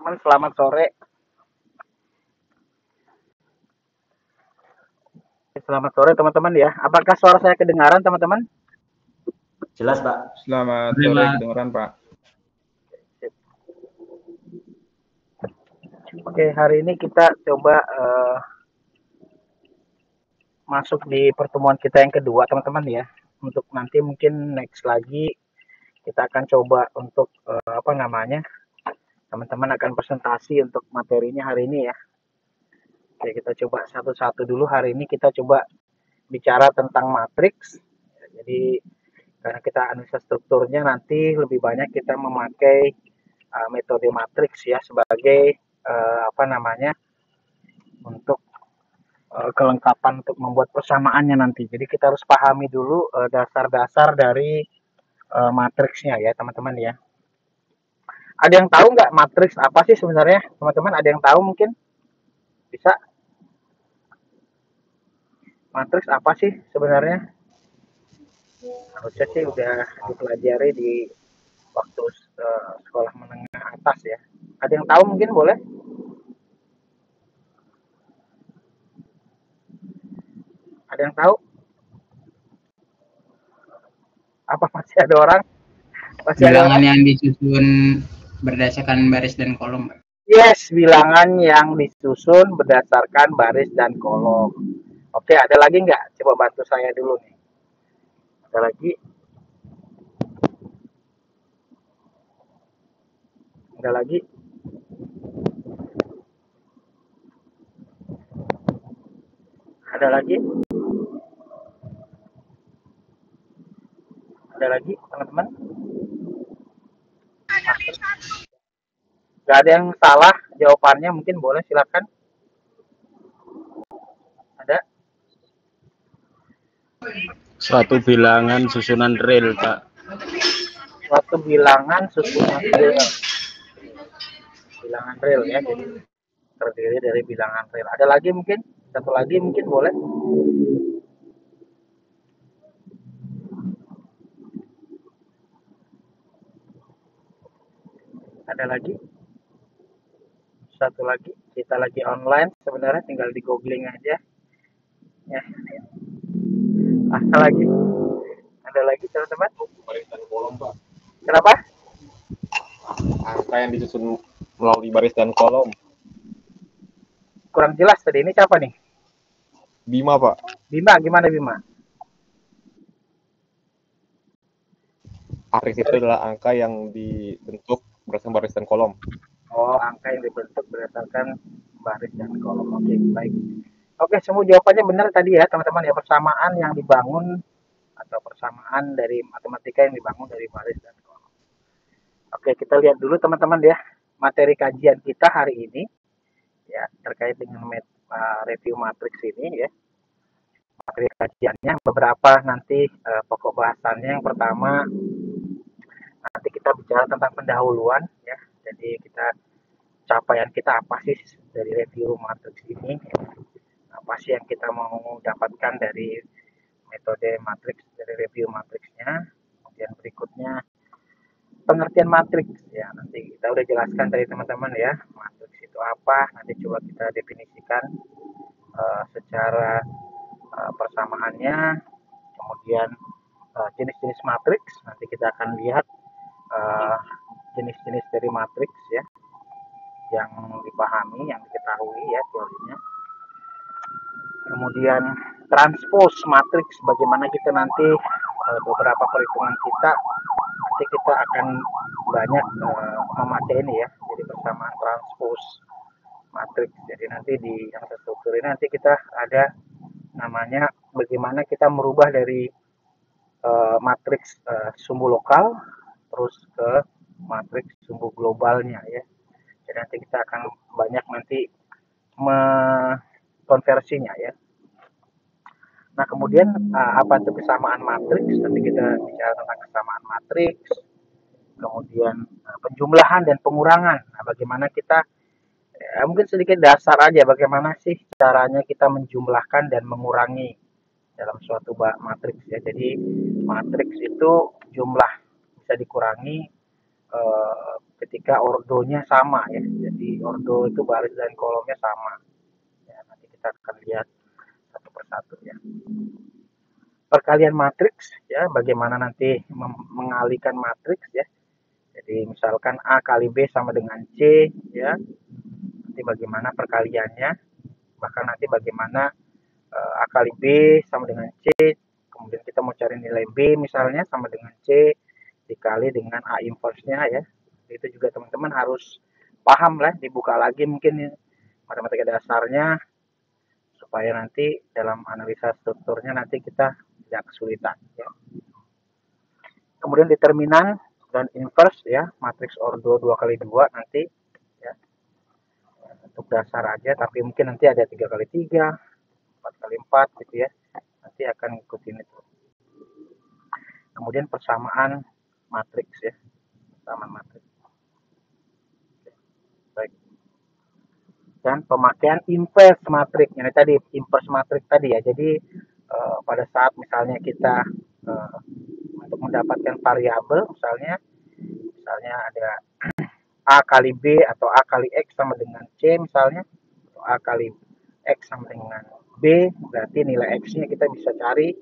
teman-teman, selamat sore. Selamat sore teman-teman ya. Apakah suara saya kedengaran teman-teman? Jelas Pak. Selamat sore, kedengaran Pak. Oke, hari ini kita coba masuk di pertemuan kita yang kedua teman-teman ya. Untuk nanti mungkin next lagi kita akan coba untuk teman-teman akan presentasi untuk materinya hari ini ya. Oke, kita coba satu-satu dulu. Hari ini kita coba bicara tentang matriks. Jadi karena kita analisa strukturnya, nanti lebih banyak kita memakai metode matriks ya sebagai untuk kelengkapan untuk membuat persamaannya nanti. Jadi kita harus pahami dulu dasar-dasar dari matriksnya ya teman-teman ya. Ada yang tahu nggak matriks apa sih sebenarnya teman-teman? Ada yang tahu mungkin? Bisa? Matriks apa sih sebenarnya? Harusnya sih udah dipelajari di waktu sekolah menengah atas ya. Ada yang tahu mungkin boleh? Ada yang tahu? Apa masih ada orang? Masih bilangan yang disusun berdasarkan baris dan kolom. Yes, bilangan yang disusun berdasarkan baris dan kolom. Oke, ada lagi nggak? Coba bantu saya dulu nih. Ada lagi? Ada lagi? Ada lagi? Ada lagi, teman-teman? Gak ada yang salah jawabannya, mungkin boleh silakan. Ada? Suatu bilangan susunan real, Pak. Suatu bilangan susunan real. Bilangan real ya, jadi terdiri dari bilangan real. Ada lagi mungkin? Satu lagi mungkin boleh? Ada lagi? Satu lagi, kita lagi online sebenarnya, tinggal di googling aja ya. Ada lagi teman-teman? Baris dan kolom, Pak. Kenapa? Angka yang disusun melalui baris dan kolom. Kurang jelas tadi, ini siapa nih? Bima, Pak. Bima, gimana Bima? Matriks itu adalah angka yang dibentuk berdasarkan baris dan kolom. Oh, angka yang dibentuk berdasarkan baris dan kolom. Oke, baik. Oke, semua jawabannya benar tadi ya teman-teman ya. Persamaan yang dibangun atau persamaan dari matematika yang dibangun dari baris dan kolom. Oke, kita lihat dulu teman-teman ya materi kajian kita hari ini ya terkait dengan review matriks ini ya. Materi kajiannya beberapa nanti pokok bahasannya. Yang pertama nanti kita bicara tentang pendahuluan ya. Jadi kita capaian kita apa sih dari review matriks ini? Apa sih yang kita mau dapatkan dari metode matriks, dari review matriksnya? Kemudian berikutnya pengertian matriks ya, nanti kita udah jelaskan dari teman-teman ya, matriks itu apa. Nanti coba kita definisikan secara persamaannya. Kemudian jenis-jenis matriks, nanti kita akan lihat jenis-jenis dari matriks ya yang dipahami, yang diketahui ya teorinya. Kemudian transpose matriks, bagaimana kita nanti beberapa perhitungan kita nanti kita akan banyak memakai ini ya, jadi persamaan transpose matriks. Jadi nanti di yang terstruktur ini nanti kita ada namanya bagaimana kita merubah dari matriks sumbu lokal terus ke matriks sumbu globalnya ya. Jadi nanti kita akan banyak nanti konversinya ya. Nah kemudian apa itu kesamaan matriks? Nanti kita bicara tentang kesamaan matriks. Kemudian penjumlahan dan pengurangan. Nah bagaimana kita mungkin sedikit dasar aja bagaimana sih caranya kita menjumlahkan dan mengurangi dalam suatu matriks ya. Jadi matriks itu jumlah bisa dikurangi ketika ordonya sama ya. Jadi ordo itu baris dan kolomnya sama. Ya, nanti kita akan lihat satu persatu ya. Perkalian matriks ya, bagaimana nanti mengalihkan matriks ya. Jadi misalkan A kali B sama dengan C ya. Nanti bagaimana perkaliannya, bahkan nanti bagaimana A kali B sama dengan C, kemudian kita mau cari nilai B misalnya sama dengan C dikali dengan A inverse-nya ya. Itu juga teman-teman harus paham lah, dibuka lagi mungkin matematika dasarnya supaya nanti dalam analisa strukturnya nanti kita tidak kesulitan ya. Kemudian determinan dan inverse ya, matriks ordo 2 kali 2 nanti ya. Untuk dasar aja, tapi mungkin nanti ada 3 kali 3, 4 kali 4 gitu ya. Nanti akan ngikutin itu. Kemudian persamaan matriks ya. Persamaan matriks. Baik. Dan pemakaian inverse matriks. Ini tadi inverse matriks tadi ya. Jadi pada saat misalnya kita untuk mendapatkan variabel misalnya ada A kali B atau A kali X sama dengan C misalnya, atau A kali X sama dengan B, berarti nilai X-nya kita bisa cari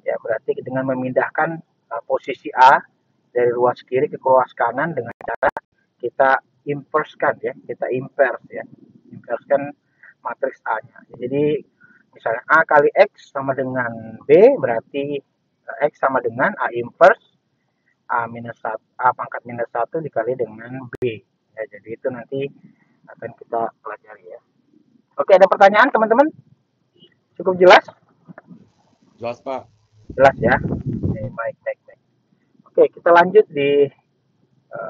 ya, berarti dengan memindahkan posisi A dari ruas kiri ke ruas kanan dengan cara kita inverse-kan ya, kita inverse ya, inverse-kan matriks A-nya. Jadi misalnya A kali X sama dengan B, berarti X sama dengan A inverse A pangkat minus 1 dikali dengan B. Ya, jadi itu nanti akan kita pelajari ya. Oke, ada pertanyaan teman-teman? Cukup jelas? Jelas, Pak. Jelas ya. Oke, baik. Oke, kita lanjut di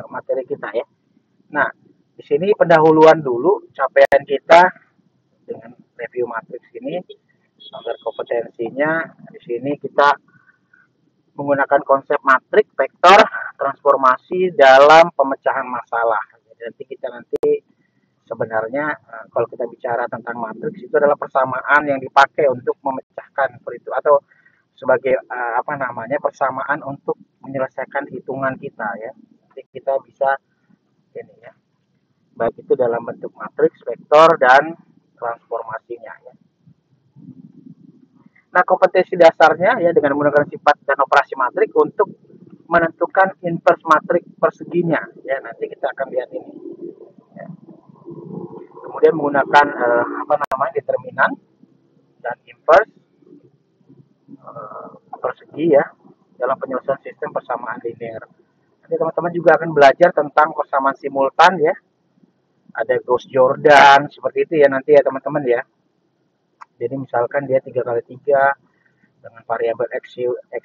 materi kita ya. Nah, di sini pendahuluan dulu capaian kita dengan review matriks ini agar kompetensinya. Di sini kita menggunakan konsep matriks, vektor, transformasi dalam pemecahan masalah. Jadi nanti sebenarnya kalau kita bicara tentang matriks itu adalah persamaan yang dipakai untuk memecahkan itu atau sebagai persamaan untuk menyelesaikan hitungan kita ya. Jadi kita bisa ini ya, baik itu dalam bentuk matriks, vektor dan transformasinya ya. Nah, kompetensi dasarnya ya dengan menggunakan sifat dan operasi matrik untuk menentukan inverse matrik perseginya ya, nanti kita akan lihat ini ya. Kemudian menggunakan determinan dan inverse persegi ya dalam penyelesaian sistem persamaan linear. Nanti teman-teman juga akan belajar tentang persamaan simultan ya, ada Gauss-Jordan seperti itu ya nanti ya teman-teman ya. Jadi misalkan dia 3 kali 3 dengan variabel X,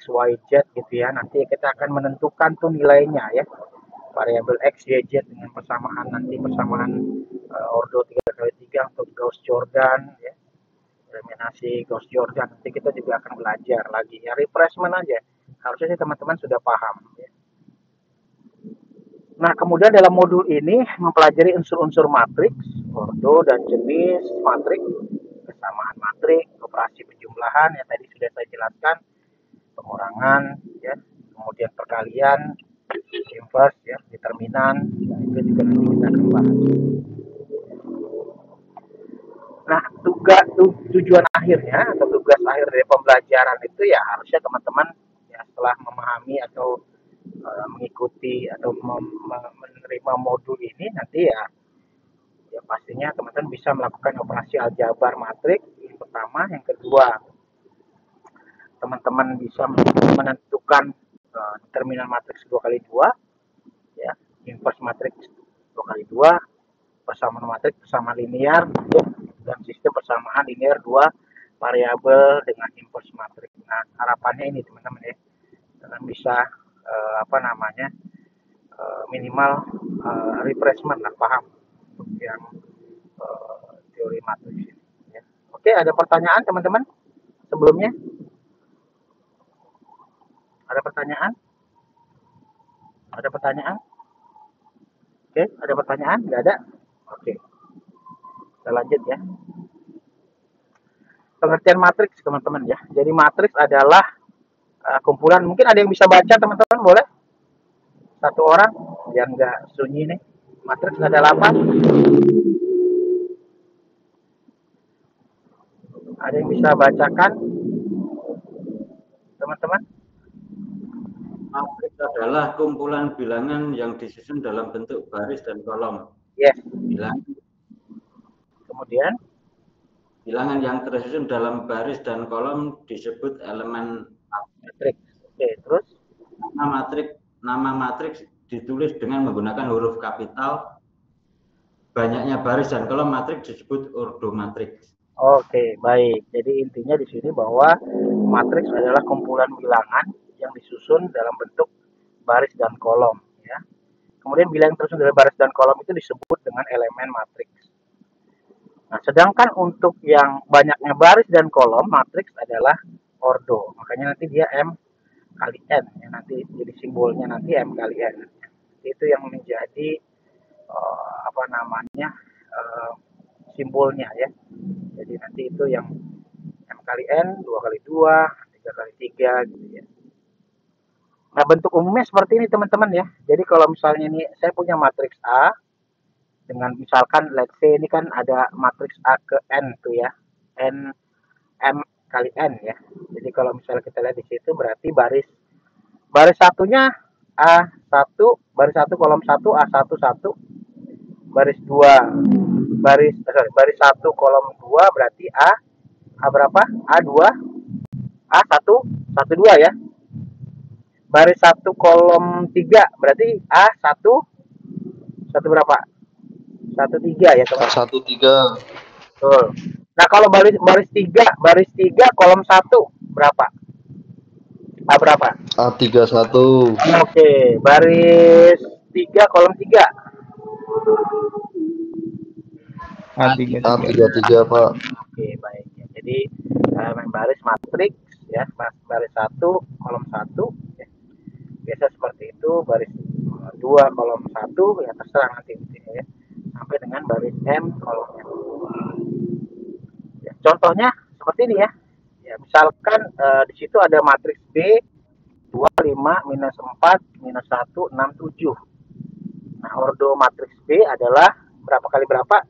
Y, Z gitu ya. Nanti kita akan menentukan tuh nilainya ya. Variabel X, Y, Z dengan persamaan ordo 3 kali 3 untuk Gauss-Jordan ya. Eliminasi Gauss-Jordan. Nanti kita juga akan belajar lagi ya. Refreshment aja. Harusnya sih teman-teman sudah paham ya. Nah, kemudian dalam modul ini mempelajari unsur-unsur matriks, ordo dan jenis matriks, kesamaan matriks, operasi penjumlahan yang tadi sudah saya jelaskan, pengurangan ya, kemudian perkalian, inverse ya, determinan, ya, itu juga nanti kita akan bahas. Nah, tujuan akhirnya atau tugas akhir dari pembelajaran itu ya harusnya teman-teman ya setelah memahami atau mengikuti atau menerima modul ini nanti ya pastinya teman-teman bisa melakukan operasi aljabar matrik yang pertama, yang kedua teman-teman bisa menentukan determinan matriks 2 kali 2 ya, inverse matriks 2 kali 2, persamaan matriks persamaan linear dan sistem persamaan linear 2 variabel dengan inverse matriks. Nah, harapannya ini teman-teman ya, teman bisa minimal refreshment lah, paham untuk yang teori matriks ini ya. Oke, ada pertanyaan teman-teman sebelumnya? Ada pertanyaan? Ada pertanyaan? Oke, ada pertanyaan? Nggak ada? Oke, kita lanjut ya. Pengertian matriks teman-teman ya. Jadi matriks adalah kumpulan, mungkin ada yang bisa baca teman-teman, boleh? Satu orang, biar nggak sunyi nih. Matriks adalah apa? Ada yang bisa bacakan, teman-teman? Matriks adalah kumpulan bilangan yang disusun dalam bentuk baris dan kolom. Yes. Bilangan Kemudian yang tersusun dalam baris dan kolom disebut elemen matriks. Oke, terus nama matriks ditulis dengan menggunakan huruf kapital. Banyaknya baris dan kolom matriks disebut ordo matriks. oke, baik. Jadi intinya di sini bahwa matriks adalah kumpulan bilangan yang disusun dalam bentuk baris dan kolom, ya. Kemudian bilangan tersusun dari baris dan kolom itu disebut dengan elemen matriks. Nah, sedangkan untuk yang banyaknya baris dan kolom, matriks adalah ordo. Makanya nanti dia M kali N, ya, nanti jadi simbolnya nanti M kali N. Itu yang menjadi simbolnya, ya. Jadi nanti itu yang M kali N, 2 kali 2, 3 kali 3 gitu, ya. Nah, bentuk umumnya seperti ini, teman-teman, ya. Jadi kalau misalnya ini saya punya matriks A dengan misalkan let's say ini kan ada matriks A ke N tuh, ya. N M kali N, ya. Jadi kalau misalnya kita lihat di situ berarti baris satunya A1, baris 1 kolom 1 A1 1, baris 2 baris 1 kolom 2 berarti A berapa? A2 A1 12, ya. Baris 1 kolom 3 berarti A1 berapa? 13, ya, teman. 13. Betul. Nah, kalau baris 3 kolom 1 berapa? A berapa? A31. Oke, baris 3 kolom 3. A33, Pak. Oke, baik, ya. Jadi elemen baris matriks, ya, baris 1 kolom 1, ya. Biasa seperti itu, baris 2 kolom 1, ya terserah nanti, ya. Sampai dengan baris M kolom M. Ya, contohnya seperti ini, ya. Ya, misalkan di situ ada matriks B 2, 5, minus 4, minus 1, 6, 7. Nah, ordo matriks B adalah berapa kali berapa?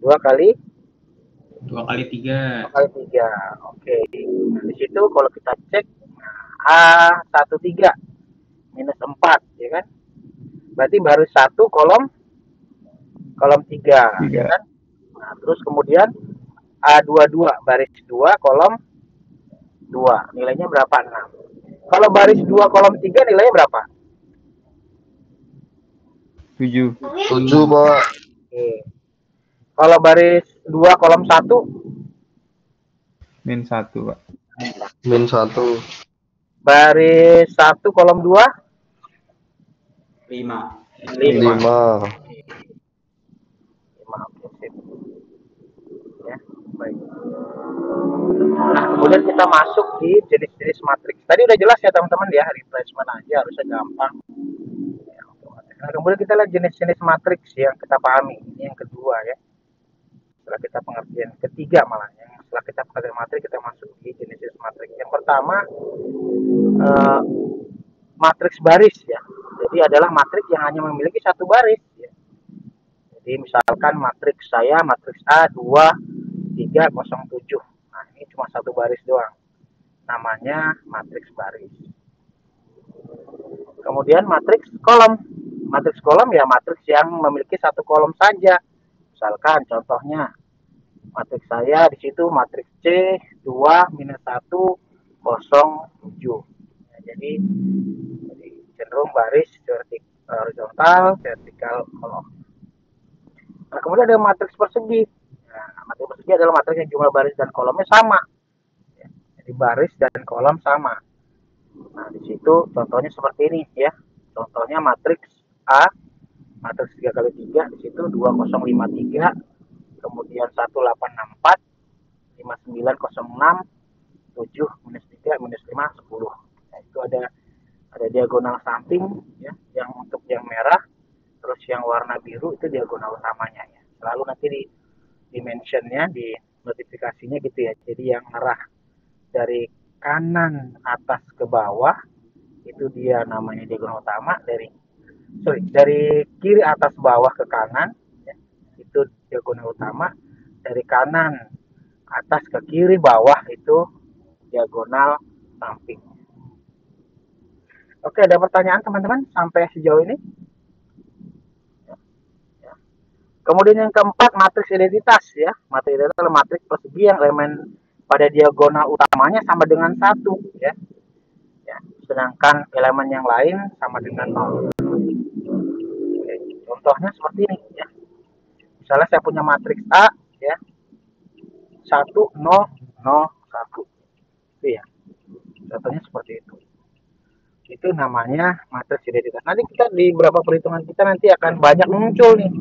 2 kali 3. 2 kali 3. Oke. Nah, di situ kalau kita cek, nah, A13 minus 4, ya kan? Berarti baru 1 kolom 3, ya kan? Nah, terus kemudian A22 baris 2 kolom 2. Nilainya berapa? 6. Kalau baris 2 kolom 3 nilainya berapa? 7, Pak. Oke. Kalau baris 2 kolom 1 -1, Pak. -1. baris 1 kolom 2 5. 5. Oke, sip. Ya, baik. Nah, kemudian kita masuk di jenis-jenis matriks. Tadi udah jelas ya, teman-teman, ya, replacement aja harusnya gampang. Ya, nah, kemudian kita lihat jenis-jenis matriks yang kita pahami. Ini yang kedua, ya. Setelah kita pengertian ketiga malah, yang setelah kita pengertian matriks kita masuk di jenis-jenis matriks. Yang pertama matriks baris, ya. Jadi adalah matriks yang hanya memiliki satu baris, ya. Jadi misalkan matriks saya matriks A 2 3 0 7. Nah, ini cuma satu baris doang. Namanya matriks baris. Kemudian matriks kolom. Matriks kolom ya matriks yang memiliki satu kolom saja. Misalkan contohnya matriks saya di situ matriks C 2 minus 1 0 7. Nah, jadi cenderung baris horizontal, vertikal, kolom. Nah, kemudian ada matriks persegi. Nah, matriks persegi adalah matriks yang jumlah baris dan kolomnya sama. Ya, jadi baris dan kolom sama. Nah, di situ contohnya seperti ini, ya. Contohnya matriks A, matriks 3 kali 3, di situ 2053, kemudian 1864, 5906, 7 minus 3 minus 5 10. Nah, itu ada diagonal samping, ya, yang untuk yang merah. Terus yang warna biru itu diagonal utamanya, ya. Selalu nanti di dimensionnya, di notifikasinya gitu, ya. Jadi yang arah dari kanan atas ke bawah itu dia namanya diagonal utama, dari dari kiri atas bawah ke kanan, ya, itu diagonal utama. Dari kanan atas ke kiri bawah itu diagonal samping. Oke, ada pertanyaan teman-teman sampai sejauh ini? Kemudian yang keempat, matriks identitas ya. Matriks identitas adalah matriks persegi yang elemen pada diagonal utamanya sama dengan 1 ya. Ya, sedangkan elemen yang lain sama dengan 0. Oke, contohnya seperti ini ya. Misalnya saya punya matriks A ya. 1 0 0 1. Itu ya. Contohnya seperti itu. Itu namanya matriks identitas. Nanti kita di beberapa perhitungan kita nanti akan banyak muncul nih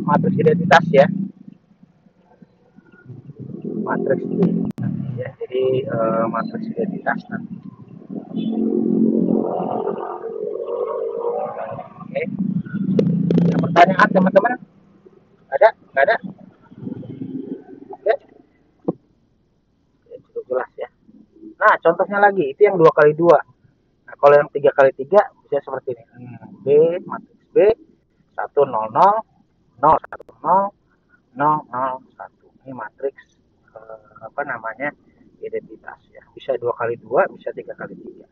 matriks identitas ya. Matriks ya, jadi matriks identitas nanti. Oke. Ada pertanyaan teman-teman? Ada? Nggak ada? Oke. Ya, cukup jelas ya. Nah, contohnya lagi, itu yang 2 kali 2. Nah, kalau yang 3 kali 3 bisa seperti ini. B, matriks B, 1 0 0 0 1 0 0 0 1. Ini matriks apa namanya? Identitas ya. Bisa 2 kali 2, bisa 3 kali 3.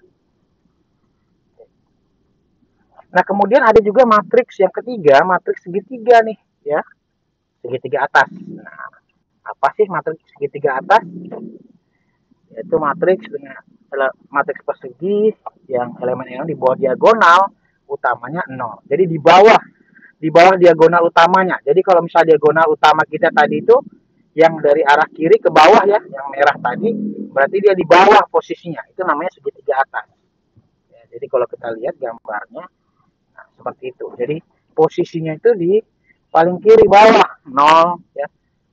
Nah, kemudian ada juga matriks yang ketiga, matriks segitiga nih, ya. Segitiga atas. Nah, apa sih matriks segitiga atas? Yaitu matriks dengan matriks persegi yang elemen yang di bawah diagonal utamanya 0. Jadi di bawah diagonal utamanya. Jadi kalau misalnya diagonal utama kita tadi itu yang dari arah kiri ke bawah ya, yang merah tadi, berarti dia di bawah posisinya. Itu namanya segitiga atas. Ya, jadi kalau kita lihat gambarnya, nah, seperti itu. Jadi posisinya itu di paling kiri bawah 0 ya.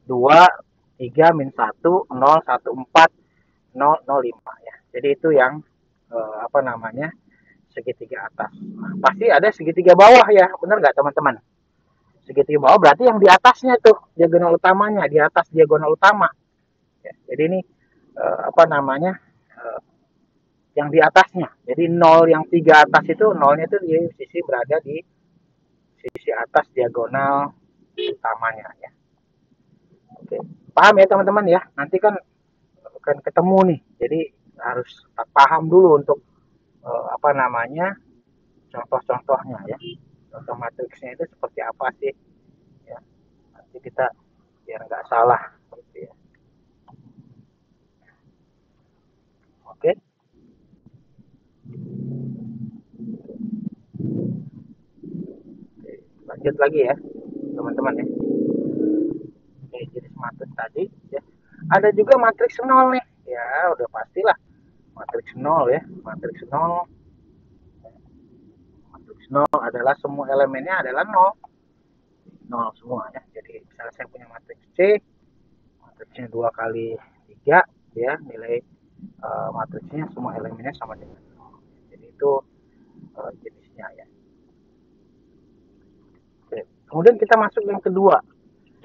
2 3 min 1 0 1 4 0 0 5 ya. Jadi itu yang apa namanya? Segitiga atas. Nah, pasti ada segitiga bawah ya. Benar nggak teman-teman? Segitiga bawah berarti yang di atasnya tuh diagonal utamanya, di atas diagonal utama. Ya, jadi ini apa namanya? Yang di atasnya. Jadi 0 yang 3 atas itu, 0-nya itu di sisi berada di sisi atas diagonal utamanya ya. Oke. Paham ya teman-teman ya? Nanti kan akan ketemu nih. Jadi harus paham dulu untuk apa namanya? Contoh-contohnya ya. Contoh matriksnya itu seperti apa sih? Ya. Nanti kita biar nggak salah gitu ya. Oke. Lanjut lagi ya, teman-teman ya. Oke, jadi matriks tadi ya. Ada juga matriks 0 nih. Ya, udah pastilah. Matriks 0 ya. Matriks 0. Matriks 0 adalah semua elemennya adalah 0. 0 semua ya. Jadi misalnya saya punya matriks C, matriksnya 2 kali 3 ya, nilai matriksnya semua elemennya sama dengan 0. Jadi itu jenisnya ya. Oke. Kemudian kita masuk yang kedua.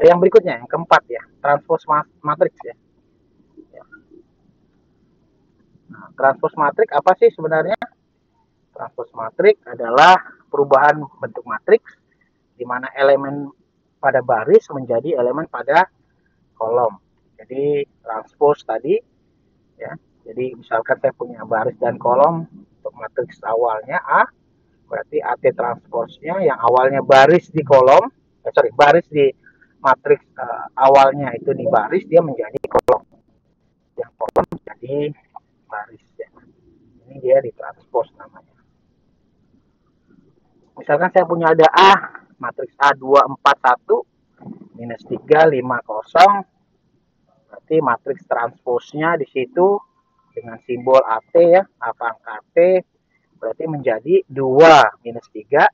Yang berikutnya, yang keempat ya, transpose matriks ya. Nah, transpose matriks apa sih sebenarnya? Transpose matriks adalah perubahan bentuk matriks di mana elemen pada baris menjadi elemen pada kolom. Jadi transpose tadi ya. Jadi misalkan saya punya baris dan kolom untuk matriks awalnya A, berarti AT transposnya yang awalnya baris di kolom, baris di matriks awalnya itu di baris, dia menjadi kolom. Yang kolom menjadi baris ya. Ini dia ditranspos namanya. Misalkan saya punya ada A, matriks A2 4 1 minus 3 5 0. Berarti matriks transposnya di situ dengan simbol AT ya, A pangkat T, berarti menjadi 2 minus 3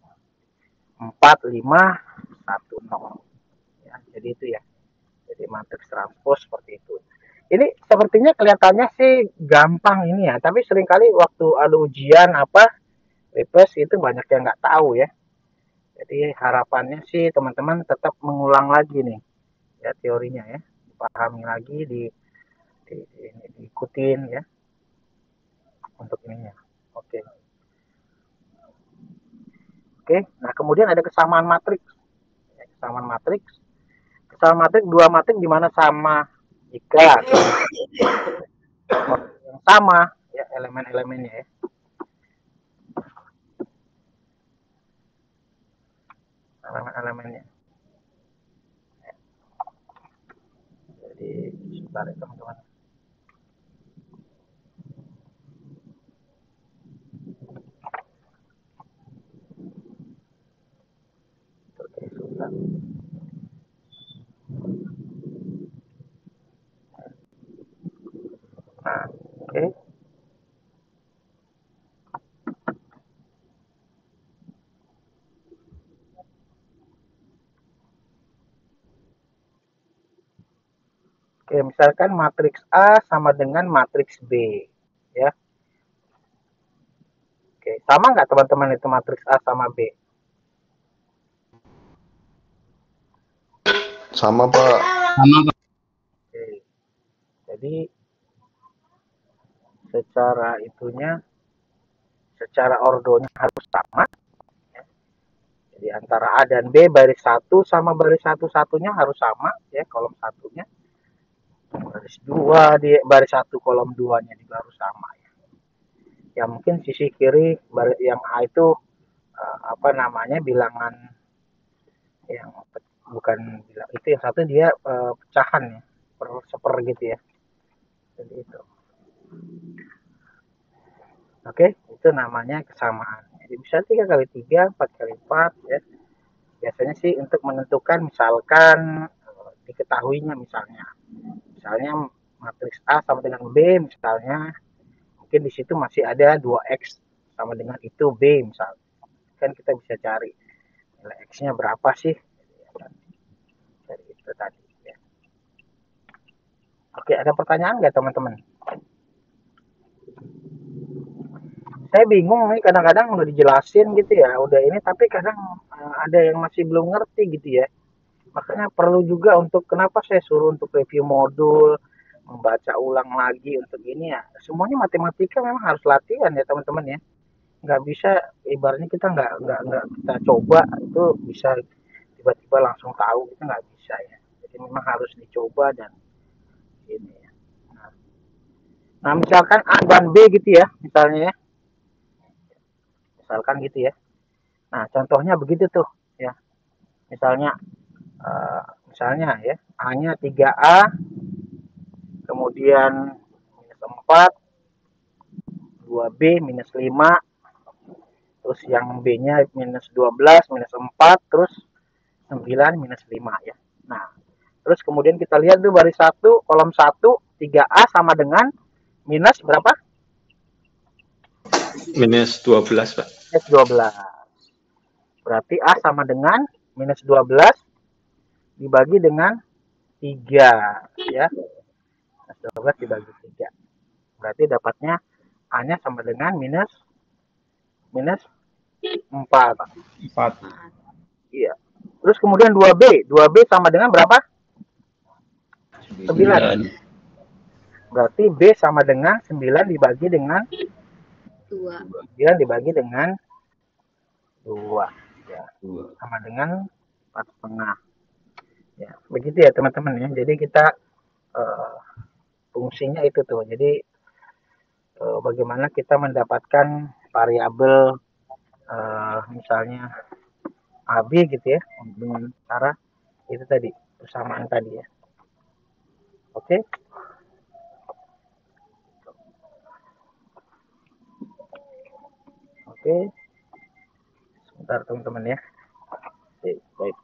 4 5 1 0. Ya, jadi itu ya. Jadi matriks transpos seperti itu. Ini sepertinya kelihatannya sih gampang ini ya, tapi seringkali waktu ada ujian apa refresh itu banyak yang nggak tahu ya. Jadi harapannya sih teman-teman tetap mengulang lagi nih ya teorinya ya, dipahami lagi, diikutin ya untuk ininya. Oke. Oke, nah kemudian ada kesamaan matriks. Kesamaan matriks. Kesamaan matriks, dua matriks di mana sama jika yang sama ya elemen-elemennya ya. Elemen-elemennya. Jadi sebentar ya teman-teman. Oke, sebentar. Nah, oke. Oke, misalkan matriks A sama dengan matriks B, ya. Oke, sama nggak teman-teman itu matriks A sama B? Sama, Pak. Sama, Pak. Oke, jadi secara itunya, secara ordonya harus sama. Ya. Jadi antara A dan B baris 1 sama baris satu-satunya harus sama, ya kolom satunya. Baris 2 di baris 1 kolom 2-nya juga harus sama ya. Ya mungkin sisi kiri yang A itu apa namanya bilangan yang bukan bilang itu yang satu dia pecahan ya seper gitu ya. Jadi itu. Oke, itu namanya kesamaan. Jadi bisa 3 kali 3, 4 kali 4 ya. Biasanya sih untuk menentukan misalkan diketahuinya misalnya matriks A sama dengan B misalnya, mungkin di situ masih ada 2x sama dengan itu B misalnya. Kan kita bisa cari nilai x-nya berapa sih? Dari itu tadi ya. Oke, ada pertanyaan nggak teman-teman? Saya bingung nih, kadang-kadang udah dijelasin gitu ya, udah ini tapi kadang ada yang masih belum ngerti gitu ya. Makanya perlu juga untuk kenapa saya suruh untuk review modul, membaca ulang lagi untuk ini ya. Semuanya matematika memang harus latihan ya teman-teman ya. Nggak bisa ibaratnya kita nggak kita coba itu bisa tiba-tiba langsung tahu, itu nggak bisa ya. Jadi memang harus dicoba dan ini ya. Nah misalkan A dan B gitu ya, misalnya ya. Misalkan gitu ya. Nah contohnya begitu tuh ya. Misalnya misalnya ya A-nya 3A, kemudian minus 4, 2B minus 5, terus yang B-nya minus 12, minus 4, terus 9 minus 5 ya. Nah, terus kemudian kita lihat tuh baris 1, kolom 1, 3A sama dengan minus berapa? Minus 12, Pak. Minus 12. Berarti A sama dengan minus 12 dibagi dengan 3 ya. Minus 12 dibagi 3. Berarti dapatnya A-nya sama dengan minus 4. 4. Iya. Terus kemudian 2B. 2B sama dengan berapa? 9. Berarti B sama dengan 9 dibagi dengan 2. 9 dibagi dengan 2. Ya. Sama dengan 4,5. Ya, begitu ya teman-teman ya. Jadi kita fungsinya itu tuh. Jadi bagaimana kita mendapatkan variabel misalnya AB gitu ya dengan cara itu tadi persamaan tadi ya. Oke. Oke. Sebentar teman-teman ya. Oke, baik.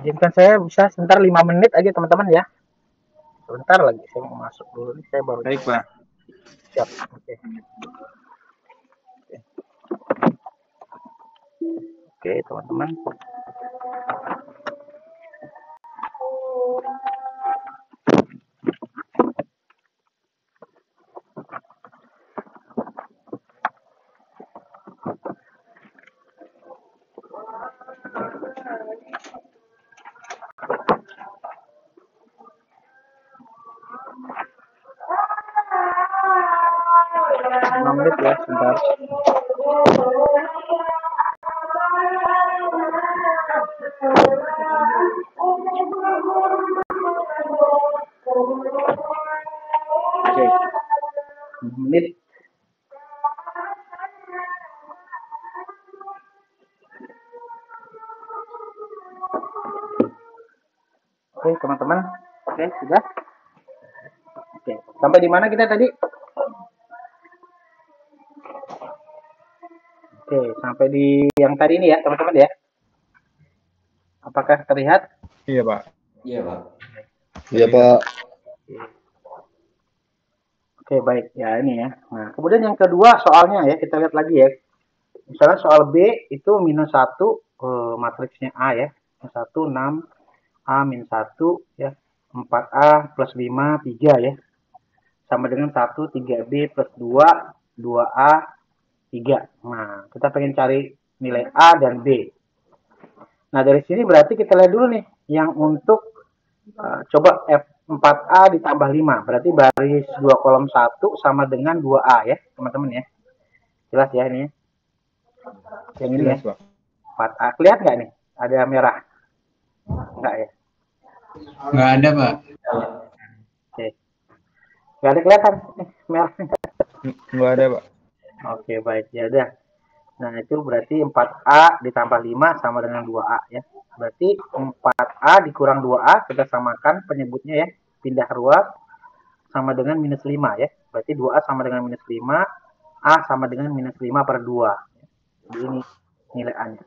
Izinkan saya bisa sebentar 5 menit aja teman-teman ya. Sebentar lagi saya mau masuk dulu nih, saya baru. Baik, Pak. Siap. Oke. Oke, teman-teman. Menit ya sebentar. Oke, teman-teman. Oke, sudah. Oke, sampai di mana kita tadi? Oke, sampai di yang tadi ini ya, teman-teman ya. Apakah terlihat? Iya, Pak. Iya, Pak. Iya, Pak. Oke, baik. Ya, ini ya. Nah, kemudian yang kedua soalnya ya, kita lihat lagi ya. Misalnya soal B itu minus 1, matriksnya A ya. Minus 1, 6, A min 1 ya. 4A plus 5, 3 ya. Sama dengan 1, 3B plus 2, 2A, 3. Nah, kita pengen cari nilai A dan B. Nah, dari sini berarti kita lihat dulu nih. Yang untuk coba F4A ditambah 5. Berarti baris 2 kolom 1 sama dengan 2A ya, teman-teman ya. Jelas ya ini ya. Yang ini Jelas, ya. Pak. 4A. Kelihatan nggak nih? Ada merah? Enggak ya? Nggak ada, Pak. Oke. Nggak ada kelihatan merah. Nggak ada, Pak. Oke, baik. Ya udah. Nah, itu berarti 4A ditambah 5 sama dengan 2A ya. Berarti 4A dikurang 2A kita samakan penyebutnya ya. Pindah ruas sama dengan minus 5 ya. Berarti 2A sama dengan minus 5, A sama dengan minus 5 per 2. Jadi ini nilai A-nya.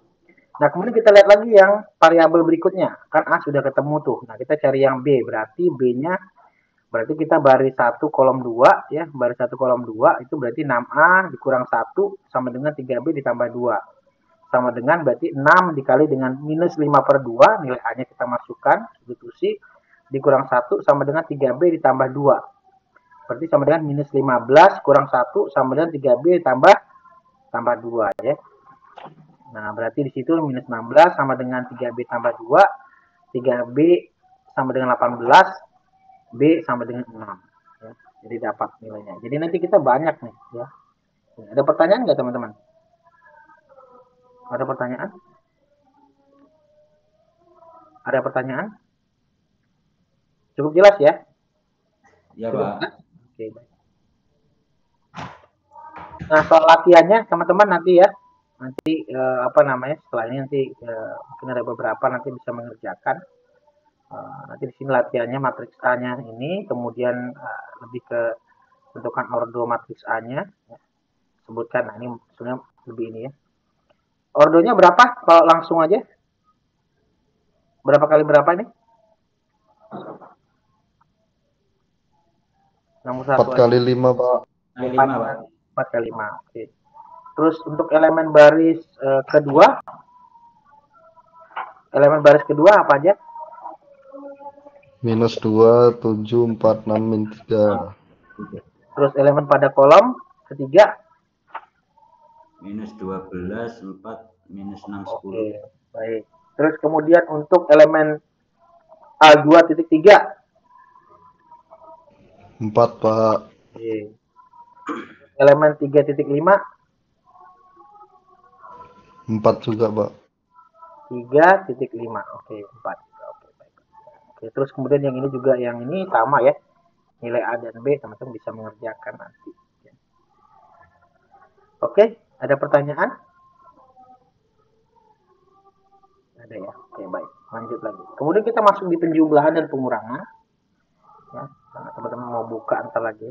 Nah, kemudian kita lihat lagi yang variabel berikutnya. Kan A sudah ketemu tuh. Nah, kita cari yang B. Berarti B-nya, berarti kita baris 1 kolom 2 ya. Baris 1 kolom 2 itu berarti 6A dikurang 1 sama dengan 3B ditambah 2. Sama dengan berarti 6 dikali dengan minus 5 per 2. Nilai A-nya kita masukkan. Substitusi. Dikurang 1 sama dengan 3B ditambah 2. Berarti sama dengan minus 15 kurang 1 sama dengan 3B tambah 2 ya. Nah, berarti di situ minus 16 sama dengan 3B tambah 2, 3B sama dengan 18, B sama dengan 6. Ya. Jadi dapat nilainya. Jadi nanti kita banyak nih. Ya. Ada pertanyaan nggak teman-teman? Ada pertanyaan? Ada pertanyaan? Cukup jelas ya? Iya, Cukup Pak. jelas? Oke, baik. Nah, soal latihannya teman-teman nanti ya. Nanti setelah ini nanti mungkin ada beberapa nanti bisa mengerjakan. Nanti di sini latihannya matriks A-nya ini, kemudian lebih ke bentukan ordo matriks A-nya. Ya. Sebutkan, nah ini sebenarnya lebih ini ya. Ordonya berapa? Kalau langsung aja. Berapa kali berapa ini? 4 kali 5, Pak. 5, Pak. 4 kali 5. Oke. Terus untuk elemen baris kedua, apa aja? Minus 2, 7, 4, 6, min 3. Terus elemen pada kolom ketiga? Minus 12, 4, minus 6, 10. Oke, baik. Terus kemudian untuk elemen A2.3? 4, Pak. Oke. Elemen 3.5? 4 juga, Pak. 3.5. Oke, 4. Oke, baik. Oke, terus kemudian yang ini juga, yang ini sama ya. Nilai A dan B teman-teman bisa mengerjakan nanti. Oke, ada pertanyaan? Ada ya. Oke, baik. Lanjut lagi. Kemudian kita masuk di penjumlahan dan pengurangan. Ya, teman-teman mau buka ntar lagi.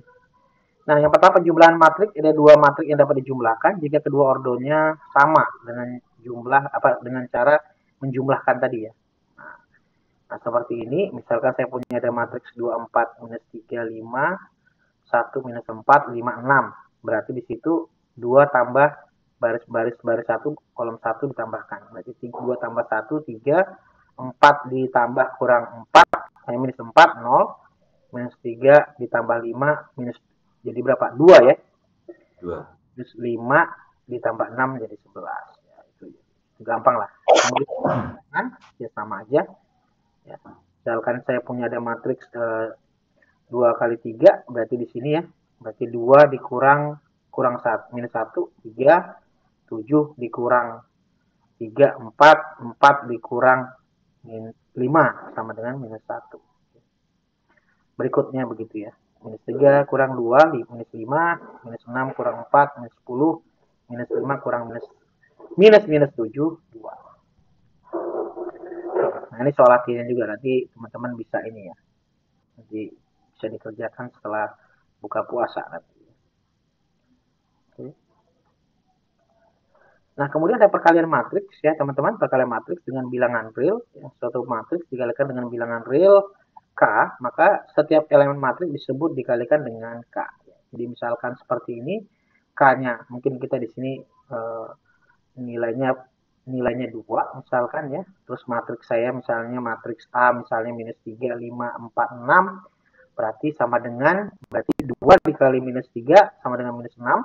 Nah, yang pertama penjumlahan matriks, ada 2 matriks yang dapat dijumlahkan jika kedua ordonya sama dengan dengan cara menjumlahkan tadi ya. Nah, seperti ini, misalkan saya punya ada matriks 24 minus 3 5, 1 minus 4 5 6. Berarti di situ 2 tambah baris 1 kolom 1 ditambahkan. Berarti 2 tambah 1 3, 4 ditambah kurang 4 minus 4 0, minus 3 ditambah 5 minus jadi berapa? 2 ya? 2. Terus 5 ditambah 6 jadi 11. Ya, itu gampang lah. Kemudian ya sama aja. Ya. Misalkan saya punya ada matriks 2 kali 3, berarti di sini ya. Berarti 2 dikurang 1, minus 1, 3, 7 dikurang 3, 4 dikurang 5 sama dengan minus 1. Berikutnya begitu ya. Minus 3 kurang 2, minus 5, minus 6 kurang 4, minus 10, minus 5 kurang minus 7, 2. Nah, ini soal latihannya juga, nanti teman-teman bisa ini ya. Nanti bisa dikerjakan setelah buka puasa nanti. Oke. Nah, kemudian ada perkalian matriks ya, teman-teman. Perkalian matriks dengan bilangan real. Ya, suatu matriks dikalikan dengan bilangan real K, maka setiap elemen matriks disebut dikalikan dengan K. Jadi misalkan seperti ini, K-nya mungkin kita di sini nilainya 2 misalkan ya. Terus matriks saya misalnya matriks A misalnya minus 3, 5, 4, 6. Berarti 2 dikali minus 3 sama dengan minus 6.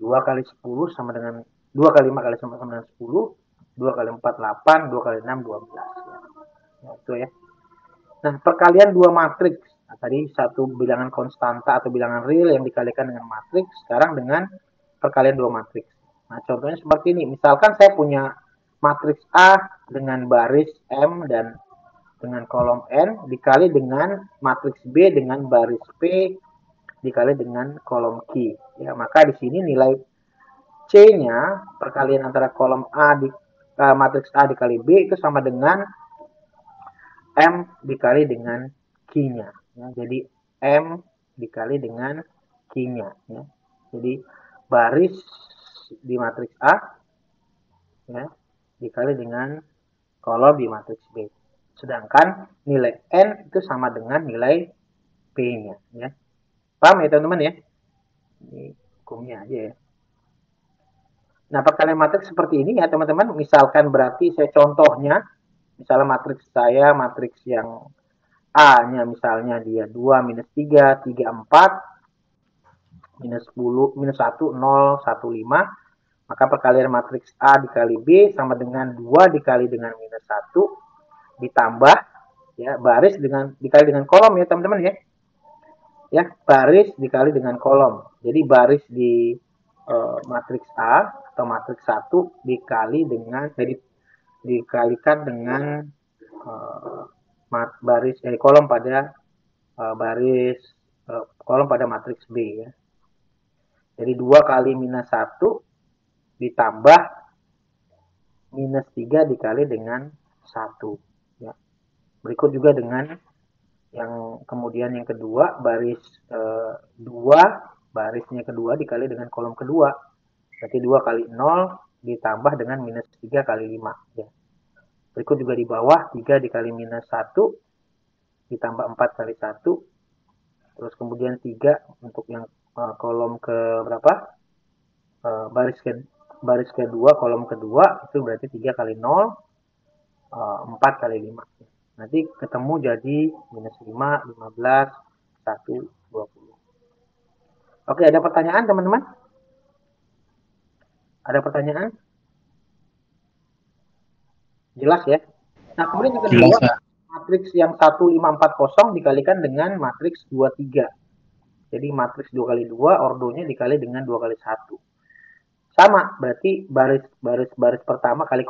2 kali 10 sama dengan 2 kali 5 kali sama dengan 10. 2 kali 4, 8. 2 kali 6, 12. Ya, itu ya. Nah, perkalian dua matriks. Nah, tadi satu bilangan konstanta atau bilangan real yang dikalikan dengan matriks. Sekarang dengan perkalian dua matriks. Nah, contohnya seperti ini. Misalkan saya punya matriks A dengan baris M dan dengan kolom N dikali dengan matriks B dengan baris P dikali dengan kolom Q. Ya, maka di sini nilai C-nya perkalian antara kolom matriks A dikali B itu sama dengan M dikali dengan Q-nya. Ya, jadi M dikali dengan Q-nya. Ya. Jadi baris di matriks A ya, dikali dengan kolom di matriks B. Sedangkan nilai N itu sama dengan nilai P-nya. Ya. Paham ya teman-teman ya? Ini hukumnya aja ya. Nah, perkalian matriks seperti ini ya teman-teman. Misalkan berarti saya contohnya, misalnya matriks saya, matriks yang A-nya misalnya dia 2, minus 3, 3, 4, minus 10, minus 1, 0, 1, 5. Maka perkalian matriks A dikali B sama dengan 2 dikali dengan minus 1 ditambah ya baris dikali dengan kolom ya teman-teman ya. Ya, baris dikali dengan kolom. Jadi baris di matriks A atau matriks 1 dikalikan dengan kolom pada kolom pada matriks B ya. Jadi 2 kali minus 1 ditambah minus 3 dikali dengan 1 ya. Berikut juga dengan yang kemudian yang kedua baris 2 barisnya kedua dikali dengan kolom kedua. Berarti 2 kali 0 ditambah dengan minus 3 kali 5 ya. Berikut juga di bawah 3 dikali minus 1 ditambah 4 kali 1. Terus kemudian 3 untuk yang kolom ke berapa? Baris kedua, kolom kedua itu berarti 3 kali 0 4 kali 5. Nanti ketemu jadi minus 5, 15, 1, 20. Oke, ada pertanyaan teman-teman? Ada pertanyaan? Jelas ya? Nah, kemudian yang kedua, matriks yang 1540 dikalikan dengan matriks 23. Jadi matriks 2 kali 2, ordonya dikali dengan 2 kali 1. Sama, berarti baris pertama kali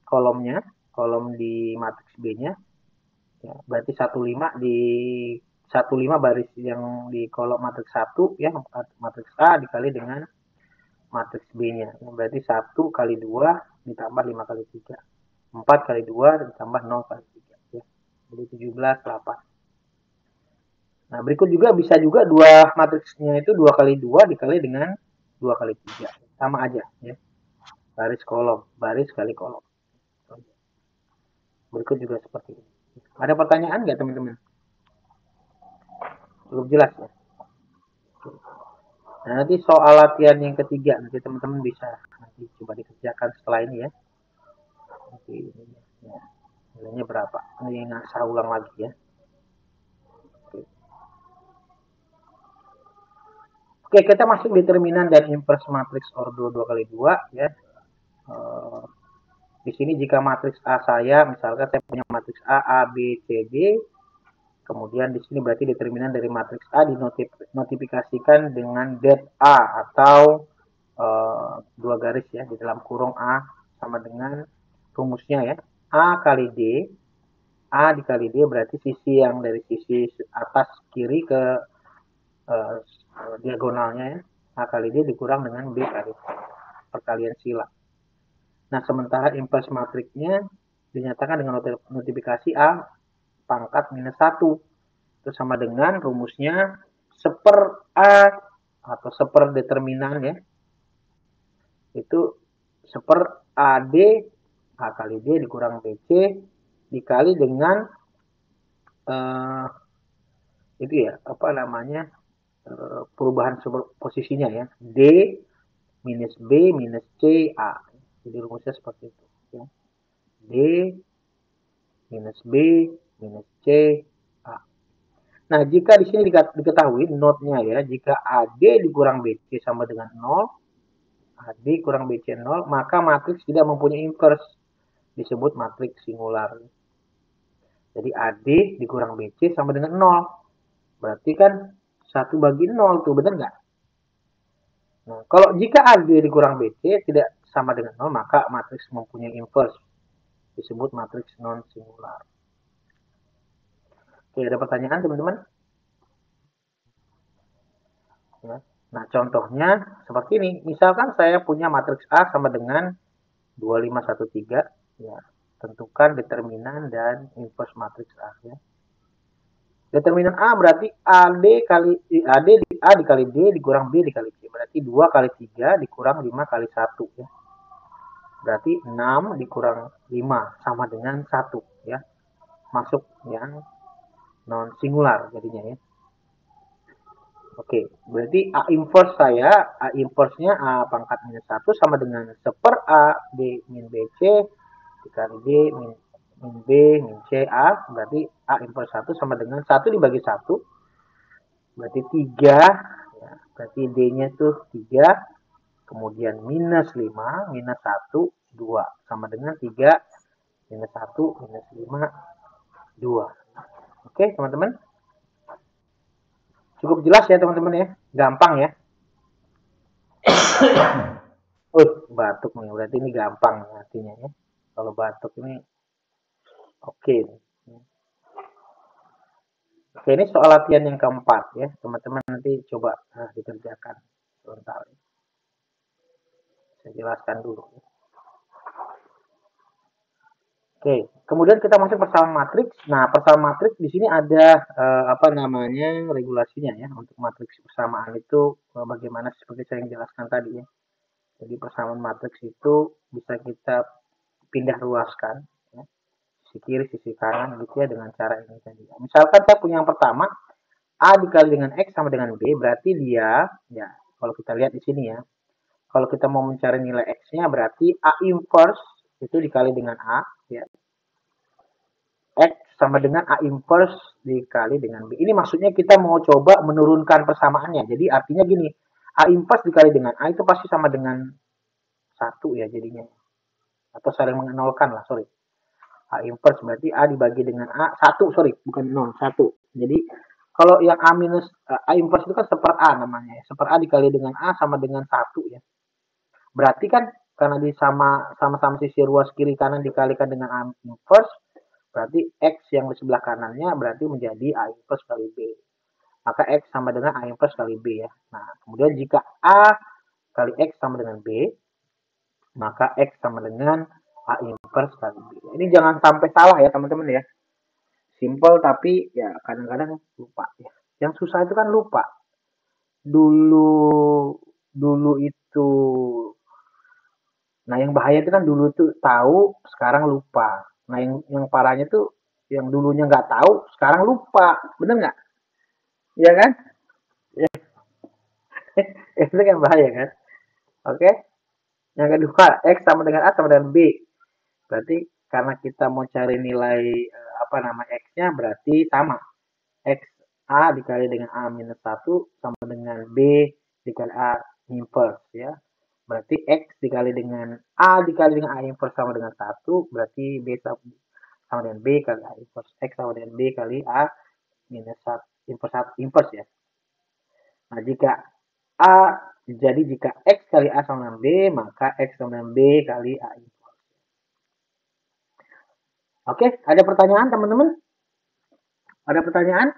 kolomnya, kolom di matriks B-nya. Ya, berarti 15 baris yang di kolom matriks 1 ya, matriks A dikali dengan matriks B-nya. Berarti 1 kali 2 ditambah 5 kali 3. 4 kali 2 ditambah 0 kali 3 ya. Jadi 17, 8. Nah, berikut juga bisa juga dua matriksnya itu 2 kali 2 dikali dengan 2 kali 3. Sama aja ya. Baris kali kolom. Berikut juga seperti ini. Ada pertanyaan nggak teman-teman? Cukup jelas ya. Nah, nanti soal latihan yang ketiga nanti teman-teman bisa nanti coba dikerjakan setelah ini ya. Nanti ya, nilainya berapa? Ini saya ulang lagi ya. Oke, kita masuk determinan dan inverse matriks ordo 2 kali 2 ya. Di sini jika matriks A saya, misalkan saya punya matriks A, B, C, D. Kemudian di sini berarti determinan dari matriks A dinotifikasikan dengan det A atau 2 garis ya di dalam kurung A sama dengan rumusnya ya. A kali D, A dikali D berarti sisi yang dari sisi atas kiri ke diagonalnya ya. A kali D dikurang dengan B kali perkalian sila. Nah, sementara inverse matriksnya dinyatakan dengan notifikasi A pangkat minus 1. Itu sama dengan rumusnya seper A atau seper determinan ya. Itu seper AD, A kali D dikurang BC dikali dengan itu ya, apa namanya, perubahan posisinya ya. D minus B minus C A. Jadi rumusnya seperti itu ya. D minus B minus C A. Nah, jika di sini diketahui notnya ya, jika AD dikurang BC sama dengan 0, AD kurang BC 0, maka matriks tidak mempunyai inverse, disebut matriks singular. Jadi AD dikurang BC sama dengan 0. Berarti kan 1 bagi 0 tuh, benar nggak? Nah, kalau jika AD dikurang BC tidak sama dengan 0, maka matriks mempunyai inverse, disebut matriks non singular. Oke, ada pertanyaan teman-teman? Ya. Nah, contohnya seperti ini. Misalkan saya punya matriks A sama dengan 2513, ya. Tentukan determinan dan inverse matriks A ya. Determinan A berarti AD dikali D dikurang B dikali C. Berarti 2 kali 3 dikurang 5 kali 1 ya. Berarti 6 dikurang 5 sama dengan 1 ya. Masuk yang non singular jadinya ya. Oke, berarti A inverse A inverse-nya A pangkat minus 1 sama dengan seper A D min BC dikali D min B min C A. Berarti A inverse 1 sama dengan 1 dibagi 1. Berarti 3. Ya, berarti D-nya tuh 3. Kemudian minus 5, minus 1, 2. Sama dengan 3, minus 1, minus 5, 2. Oke, teman-teman. Cukup jelas ya teman-teman ya, gampang ya. Batuk nih, berarti ini gampang artinya ya. Kalau batuk ini oke. Oke, ini soal latihan yang keempat ya, teman-teman nanti coba dikerjakan sebentar. Saya jelaskan dulu. Oke, kemudian kita masuk persamaan matriks. Nah, persamaan matriks di sini ada apa namanya regulasinya ya. Untuk matriks persamaan itu bagaimana seperti saya yang jelaskan tadi ya. Jadi persamaan matriks itu bisa kita pindah ruaskan ya. Sisi kiri, sisi kanan gitu ya dengan cara ini tadi. Misalkan saya punya yang pertama A dikali dengan X sama dengan B, berarti dia ya kalau kita lihat di sini ya. Kalau kita mau mencari nilai X-nya berarti A inverse itu dikali dengan A ya. X sama dengan A inverse dikali dengan B. Ini maksudnya kita mau coba menurunkan persamaannya. Jadi artinya gini, A inverse dikali dengan A itu pasti sama dengan 1 ya jadinya. Atau saling mengenolkan lah, sorry. A inverse berarti A dibagi dengan A, 1, sorry, bukan 0, 1. Jadi kalau yang A minus, A inverse itu kan seper A namanya. Seper A dikali dengan A sama dengan 1 ya. Berarti kan karena di sama-sama sisi ruas kiri kanan dikalikan dengan A inverse, berarti X yang di sebelah kanannya berarti menjadi A inverse kali B. Maka X sama dengan A inverse kali B ya. Nah, kemudian jika A kali X sama dengan B, maka X sama dengan A inverse kali B. Ini jangan sampai salah ya teman-teman ya. Simple tapi ya kadang-kadang lupa ya. Yang susah itu kan lupa. Dulu itu. Nah, yang bahaya itu kan dulu tuh tahu, sekarang lupa. Nah, yang parahnya tuh yang dulunya nggak tahu, sekarang lupa. Bener nggak? Iya kan? Ya. Itu kan bahaya kan? Oke. Yang kedua, X sama dengan A sama dengan B. Berarti karena kita mau cari nilai X-nya berarti sama. X A dikali dengan A minus 1 sama dengan B dikali A inverse ya. Berarti X dikali dengan A dikali dengan A inverse sama dengan 1. Berarti B sama dengan B kali A inverse. X sama dengan B kali A minus 1 inverse ya. Nah, jika X kali A sama dengan B, maka X sama dengan B kali A inverse. Oke, ada pertanyaan teman-teman? Ada pertanyaan?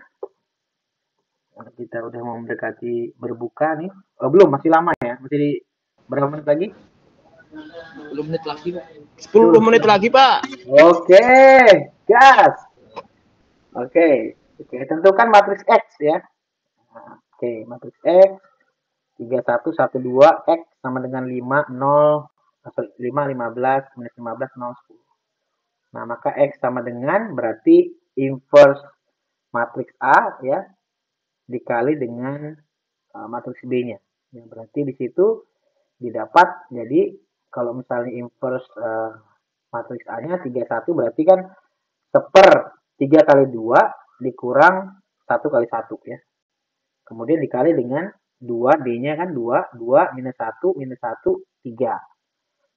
Kita udah mau mendekati berbuka nih. Oh, belum, masih lama ya. Masih berapa menit lagi? 10 menit lagi, Pak. 10 menit lagi, Pak. Oke, gas. Oke, tentukan matriks X ya. Oke, matriks X 3, 1, 1, 2, X sama dengan 5, 0, 5, 15, minus 15, 0, 10. Nah, maka X sama dengan berarti inverse matriks A ya, dikali dengan matriks B-nya. Ya, berarti di situ didapat, jadi kalau misalnya inverse matriks A-nya 31 berarti kan seper 3 kali 2 dikurang 1 kali 1 ya. Kemudian dikali dengan 2, D-nya kan 2, 2 minus 1, 3.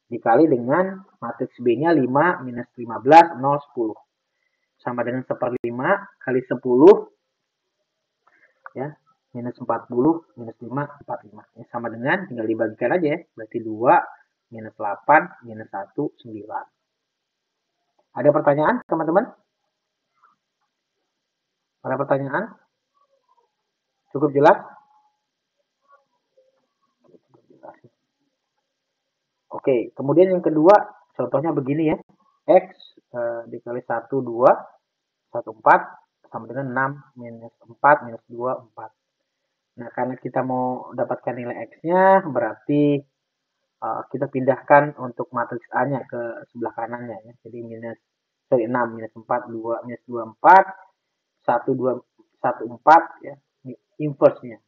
Dikali dengan matriks B-nya 5, minus 15, 0, 10. Sama dengan 1/5 kali 10, ya, minus 40, minus 5, 45. Ya, sama dengan, tinggal dibagikan aja ya, berarti 2, minus 8, minus 1, 9. Ada pertanyaan, teman-teman? Ada pertanyaan? Cukup jelas? Oke, kemudian yang kedua, contohnya begini ya. X dikali 1, 2, 1, 4, sama dengan 6, minus 4, minus 2, 4. Nah, karena kita mau dapatkan nilai X-nya, berarti kita pindahkan untuk matriks A-nya ke sebelah kanannya ya. Jadi 6, minus 4, 2, minus 2, 4, 1, 2, 1, 4 ya, inverse-nya.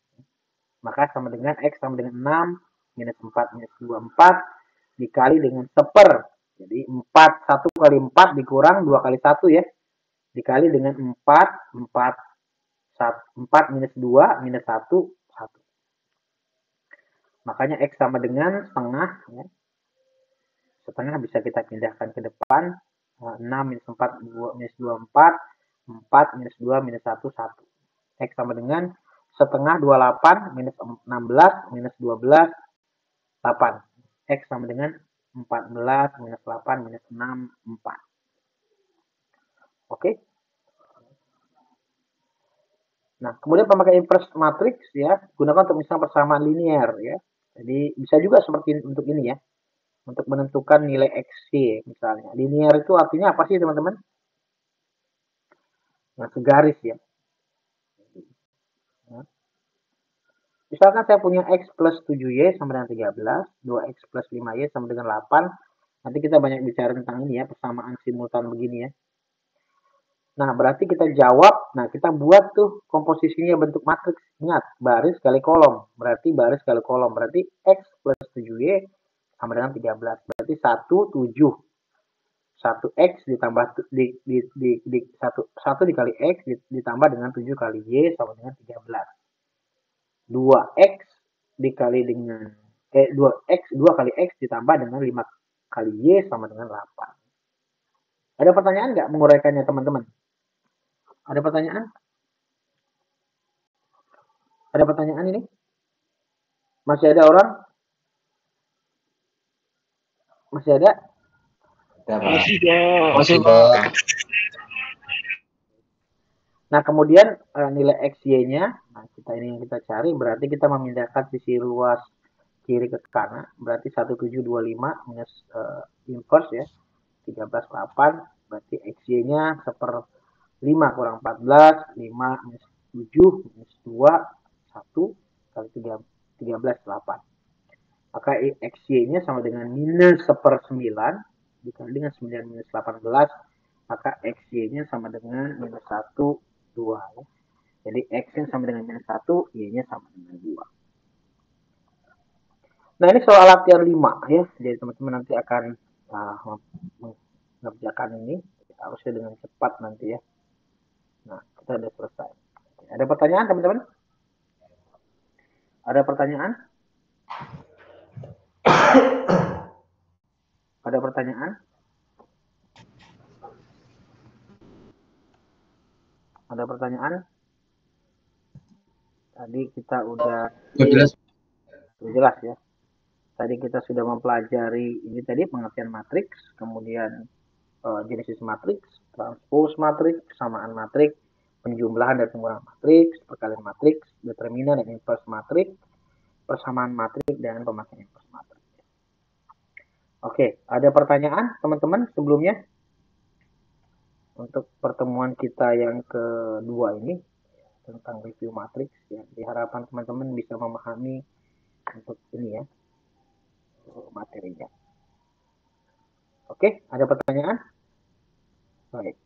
Maka sama dengan X sama dengan 6, minus 4, minus 2, 4, dikali dengan seper. Jadi 4, 1 kali 4 dikurang 2 kali 1 ya. Dikali dengan 4, 4 minus 2, minus 1, 1. Makanya X sama dengan setengah ya. Setengah bisa kita pindahkan ke depan. 6 minus 4, 2, minus 2, 4. 4 minus 2, minus 1, 1. X sama dengan setengah 28, minus 16, minus 12, 8. X sama dengan 14, minus 8, minus 6, 4. Oke. Nah, kemudian pemakai inverse matrix ya, gunakan untuk misalnya persamaan linear ya. Jadi bisa juga seperti untuk ini ya. Untuk menentukan nilai XY misalnya. Linear itu artinya apa sih teman-teman? Nah, segaris ya. Nah, misalkan saya punya X plus 7Y sama dengan 13, 2X plus 5Y sama dengan 8. Nanti kita banyak bicara tentang ini ya, persamaan simultan begini ya. Nah, berarti kita jawab, nah kita buat tuh komposisinya bentuk matriks. Ingat, baris kali kolom. Berarti baris kali kolom. Berarti X plus 7Y sama dengan 13. Berarti 1, 7. 1X ditambah 1 dikali X ditambah dengan 7 kali Y sama dengan 13. 2X dikali dengan 2 kali X ditambah dengan 5 kali Y sama dengan 8. Ada pertanyaan nggak menguraikannya teman-teman? Ada pertanyaan? Ada pertanyaan ini? Masih ada orang? Masih ada? Masih, Pak. Nah, kemudian nilai XY-nya, nah kita ini yang kita cari, berarti kita memindahkan sisi ruas kiri ke kanan, berarti 1725 minus inverse ya, 13,8, berarti XY-nya 1/5 kurang 14, 5 minus 7, minus 2, 1, kali 13,8. Maka XY-nya sama dengan minus 1/9, dikali dengan 9 minus 18, maka XY-nya sama dengan minus 1, 2. Ya. Jadi X-nya sama dengan minus 1, Y-nya sama dengan 2. Nah, ini soal latihan 5 ya. Jadi teman-teman nanti akan mengerjakan ini. Harusnya dengan cepat nanti ya. Nah, kita sudah selesai. Ada pertanyaan teman-teman? Ada pertanyaan? Ada pertanyaan? Ada pertanyaan? Tadi kita udah jelas ya. Tadi kita sudah mempelajari ini tadi pengertian matriks, kemudian genesis matriks, transpose matriks, kesamaan matriks, penjumlahan dan pengurangan matriks, perkalian matriks, determinan dan inverse matriks, persamaan matriks dan pemakaian inverse matriks. Oke, ada pertanyaan teman-teman sebelumnya untuk pertemuan kita yang kedua ini tentang review matriks ya. Diharapkan teman-teman bisa memahami untuk ini ya materinya. Oke, ada pertanyaan? Baik.